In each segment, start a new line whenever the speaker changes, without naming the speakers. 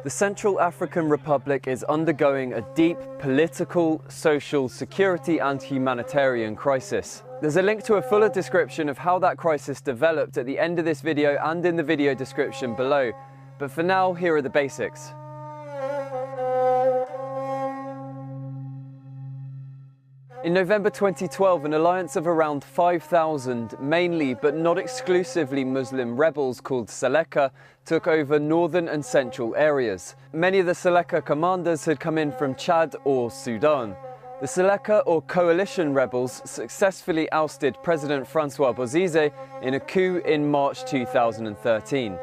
The Central African Republic is undergoing a deep political, social, security and humanitarian crisis. There's a link to a fuller description of how that crisis developed at the end of this video and in the video description below. But for now, here are the basics. In November 2012, an alliance of around 5,000, mainly but not exclusively Muslim rebels called Seleka, took over northern and central areas. Many of the Seleka commanders had come in from Chad or Sudan. The Seleka or coalition rebels successfully ousted President Francois Bozize in a coup in March 2013.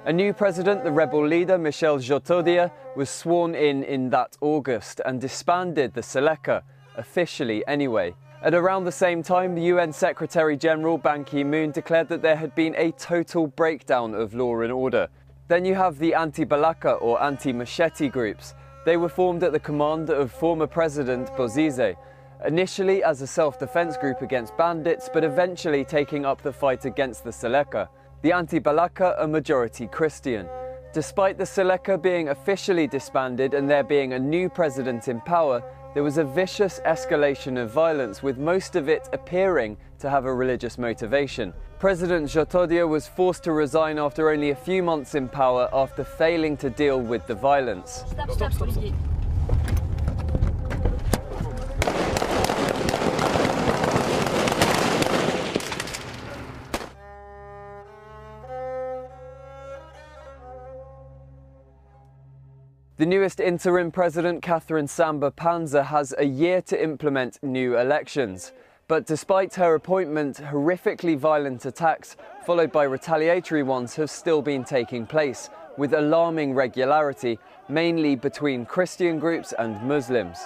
A new president, the rebel leader Michel Djotodia, was sworn in that August and disbanded the Seleka. Officially anyway. At around the same time, the UN Secretary General Ban Ki-moon declared that there had been a total breakdown of law and order. Then you have the anti-Balaka or anti-machete groups. They were formed at the command of former President Bozize, initially as a self-defense group against bandits, but eventually taking up the fight against the Seleka. The anti-Balaka are majority Christian. Despite the Seleka being officially disbanded and there being a new president in power, there was a vicious escalation of violence, with most of it appearing to have a religious motivation. President Djotodia was forced to resign after only a few months in power after failing to deal with the violence. Stop. The newest interim president, Catherine Samba-Panza, has a year to implement new elections. But despite her appointment, horrifically violent attacks, followed by retaliatory ones, have still been taking place, with alarming regularity, mainly between Christian groups and Muslims.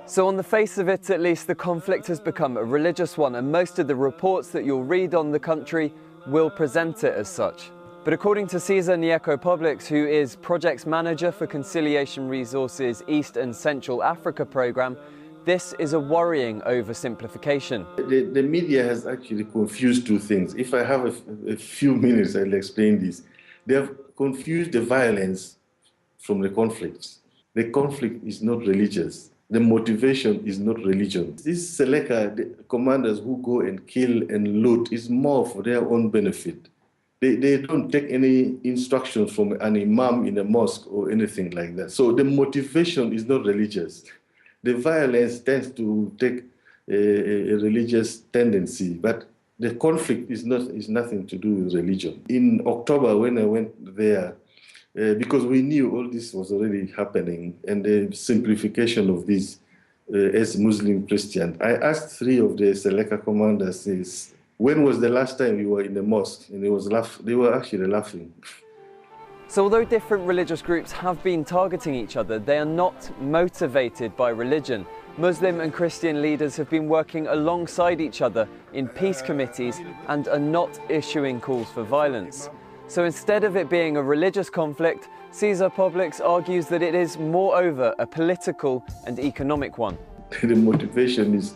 So on the face of it, at least, the conflict has become a religious one, and most of the reports that you'll read on the country will present it as such. But according to Cesar Nieto-Publics, who is Projects Manager for Conciliation Resources East and Central Africa Programme, this is a worrying oversimplification.
The media has actually confused two things. If I have a few minutes, I'll explain this. They have confused the violence from the conflicts. The conflict is not religious. The motivation is not religion. These Seleka, the commanders who go and kill and loot, is more for their own benefit. They don't take any instructions from an imam in a mosque or anything like that. So the motivation is not religious. The violence tends to take a religious tendency, but the conflict is nothing to do with religion. In October, when I went there, because we knew all this was already happening, and the simplification of this as Muslim Christian, I asked three of the Seleka commanders, when was the last time you were in the mosque? And they were actually laughing.
So although different religious groups have been targeting each other, they are not motivated by religion. Muslim and Christian leaders have been working alongside each other in peace committees and are not issuing calls for violence. So instead of it being a religious conflict, Cesar Publics argues that it is moreover a political and economic one.
The motivation is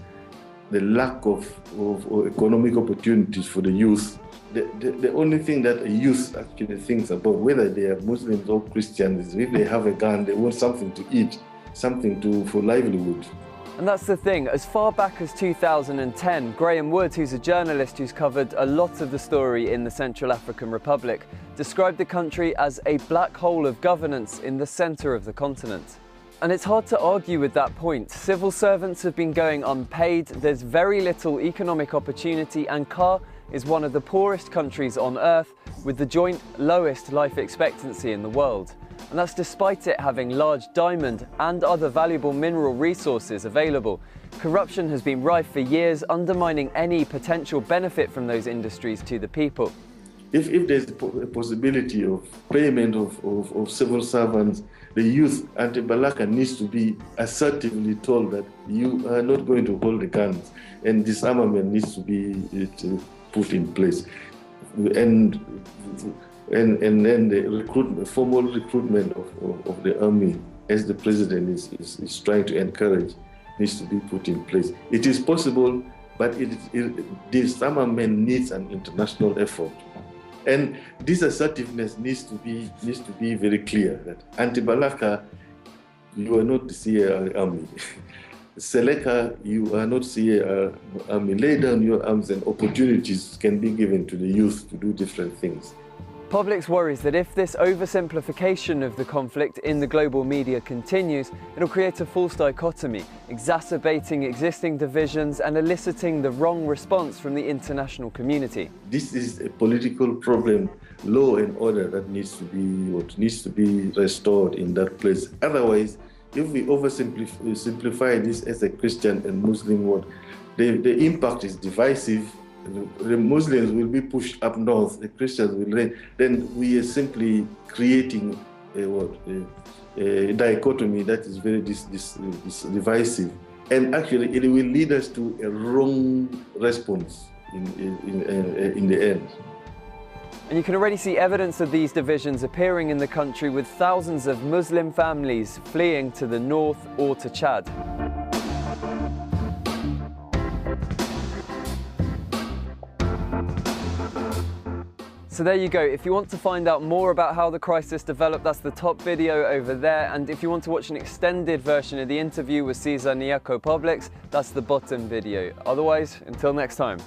the lack of economic opportunities for the youth. The only thing that a youth actually thinks about, whether they are Muslims or Christians, if they have a gun, they want something to eat, something for livelihood.
And that's the thing. As far back as 2010, Graham Wood, who's a journalist who's covered a lot of the story in the Central African Republic, described the country as a black hole of governance in the centre of the continent. And it's hard to argue with that point. Civil servants have been going unpaid, there's very little economic opportunity, and CAR is one of the poorest countries on earth with the joint lowest life expectancy in the world. And that's despite it having large diamond and other valuable mineral resources available. Corruption has been rife for years, undermining any potential benefit from those industries to the people.
If there's a possibility of payment of civil servants, the youth anti-Balaka needs to be assertively told that you are not going to hold the guns, and disarmament needs to be put in place. And then the formal recruitment of the army, as the president is trying to encourage, needs to be put in place. It is possible, but disarmament needs an international effort. And this assertiveness needs to be very clear that anti-Balaka, you are not the CAR army. Seleka, you are not CAR army. Lay down your arms and opportunities can be given to the youth to do different things.
Public's worries that if this oversimplification of the conflict in the global media continues, it'll create a false dichotomy, exacerbating existing divisions and eliciting the wrong response from the international community.
This is a political problem, law and order that needs to be restored in that place. Otherwise, if we oversimplify this as a Christian and Muslim word, the impact is divisive. The Muslims will be pushed up north, the Christians will reign. Then we are simply creating a dichotomy that is very divisive. And actually, it will lead us to a wrong response in the end.
And you can already see evidence of these divisions appearing in the country, with thousands of Muslim families fleeing to the north or to Chad. So there you go. If you want to find out more about how the crisis developed, that's the top video over there. And if you want to watch an extended version of the interview with Cesar Nyako Publix, that's the bottom video. Otherwise, until next time.